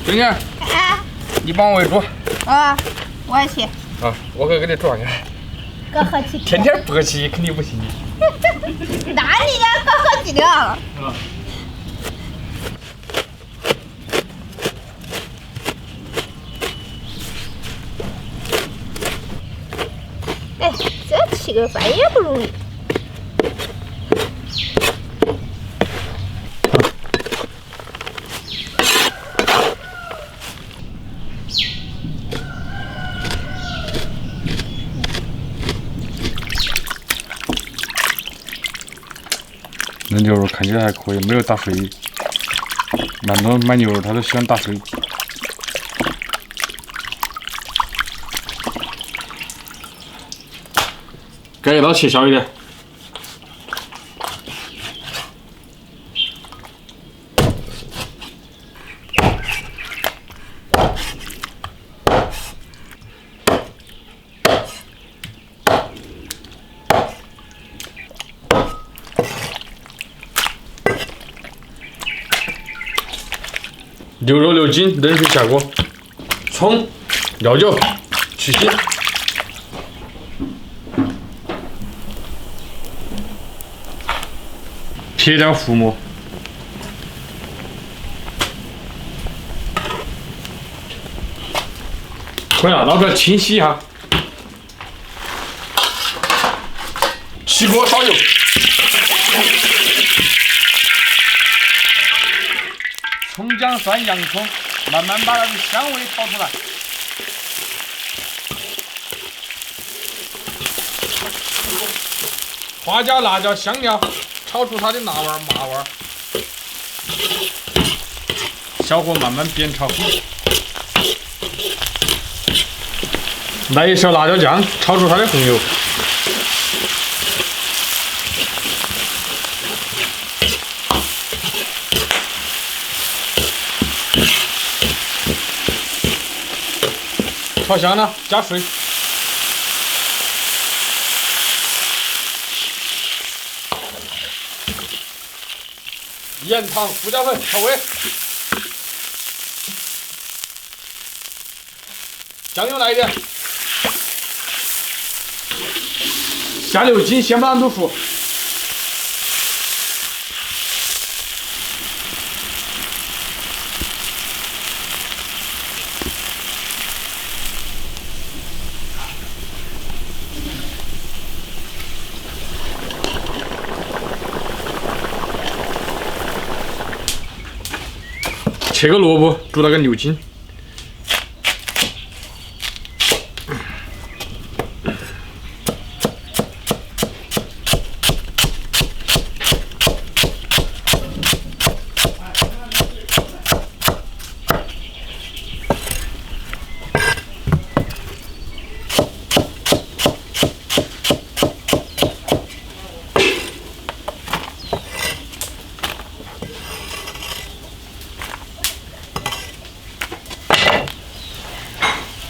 今天啊你帮我煮。啊，我也去。啊，我可给你做去。哥喝起。天天不喝起肯定不行。哪里的？哥喝起了。哎，这吃个饭也不容易。那牛肉看起来还可以，没有打碎。蛮多买牛肉他都喜欢打碎。改一刀切小一点。牛肉6斤，冷水下锅，葱、料酒去腥，撇掉浮沫，可以了，捞出来清洗一下，起锅烧油。葱姜蒜洋葱，慢慢把它的香味炒出来。花椒、辣椒、香料，炒出它的辣味儿、麻味儿。小火慢慢煸炒。来一勺辣椒酱，炒出它的红油。炒香了，加水，盐、糖、胡椒粉调味，酱油来一点，下6斤鲜板豆腐。切个萝卜，煮那个6斤。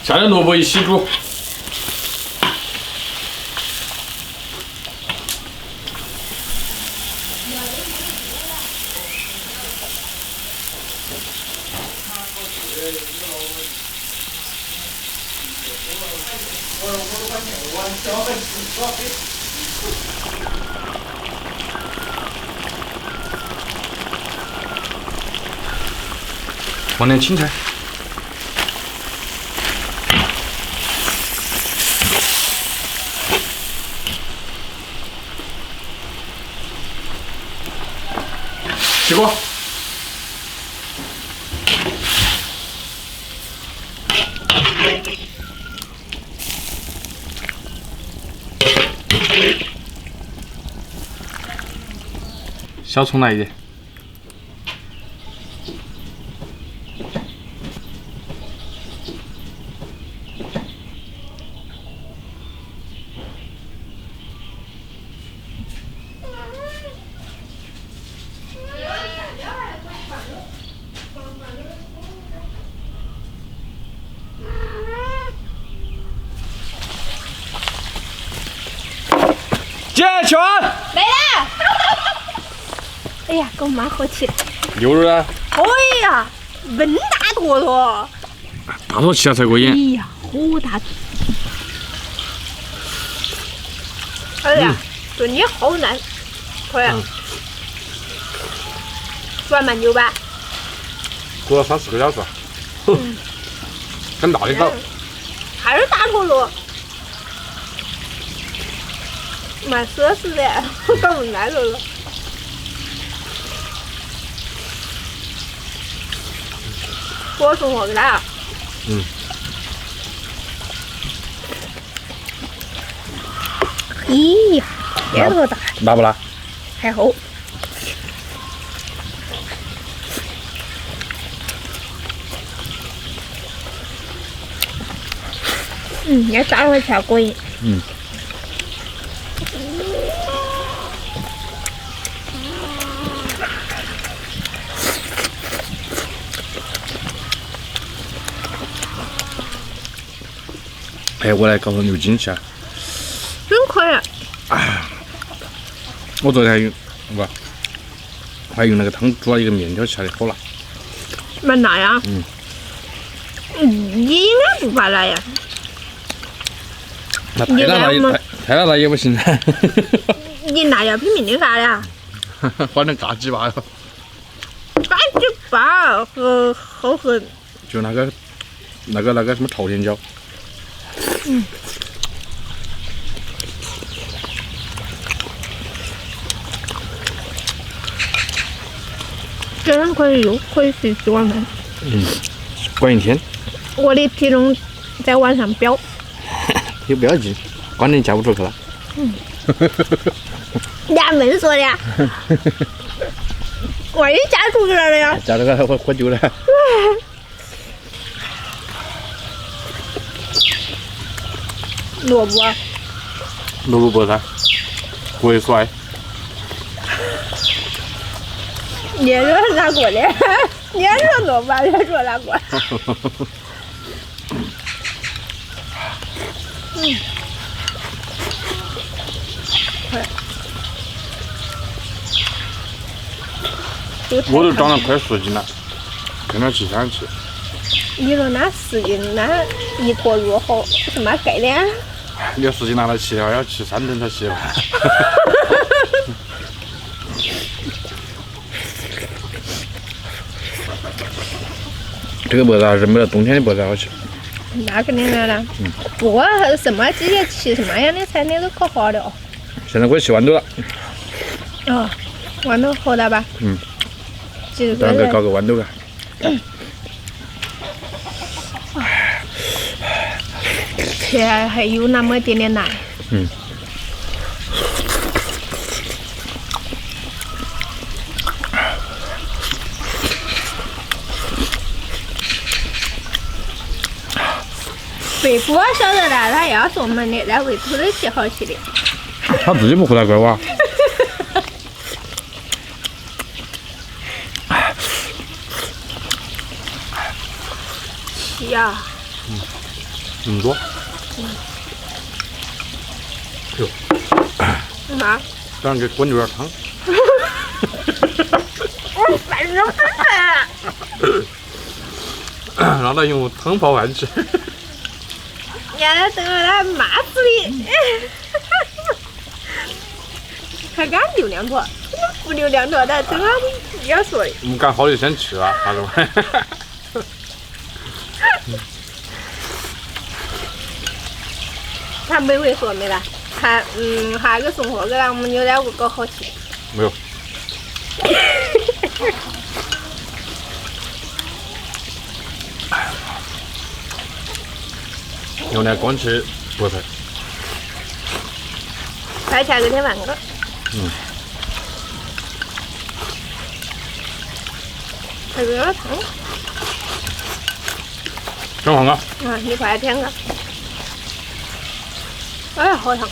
下点萝卜一起煮，放点青菜。起锅，小葱来一点，解圈没了。哎呀，给我妈喝起了。牛肉啊，哎呀，笨大坨坨。大坨起来才过瘾。哎呀，好大！哎呀，对你好难，可以。煮完蛮久吧？煮了3、4个小时。很大的口。还是大坨坨。蛮奢侈的，搞不来了。我送货给他啊。咦呀，这个大，辣不辣？还厚。要炸回去过瘾。哎，我来搞个牛筋去啊！真可以。我昨天还用那个汤煮了一个面条吃的，好辣。蛮辣呀。你应该不怕辣呀。那太辣也不行。你辣椒拼命的啥呀？反正嘎几把哟。嘎几把和好狠。就那个什么朝天椒。这样可以又可以随吃晚饭。管一天。我的体重在晚上飙。也不要紧，关键嫁不出去了。你还闷说的呀？万一嫁出去了呀？嫁这个喝酒了。萝卜。萝卜噻，国帅。你说哪国的？你说萝卜，你说哪国？我都长了快10斤了，跟着去想去。你说那10斤，那一坨肉好什么概念？你要10斤拿来骑的话，要骑3顿才骑吧。这个脖子还是没有冬天的脖子好吃。那肯定的啦。不过什么季节吃什么样的菜，你都可好了。现在可以吃豌豆了。哦，豌豆好大吧？几个人？咱再搞个豌豆吧。吃还有那么点点辣。北部晓得的，他要是我们的，在胃土里吃好吃的。他自己不回来怪我。呀。多。哟。干嘛？咱给滚点汤。我烦死了。让他用汤泡饭吃。伢那等着他骂死你！还敢留2坨？不留2坨，他等下要说的。我们干好就先去了，他说。他没会说没啦？他下个送货给他，我们牛仔屋搞好吃。没有。用来光吃菠菜。快吃个铁饭个。这个汤。正好啊。你快点个。哎呀，好烫。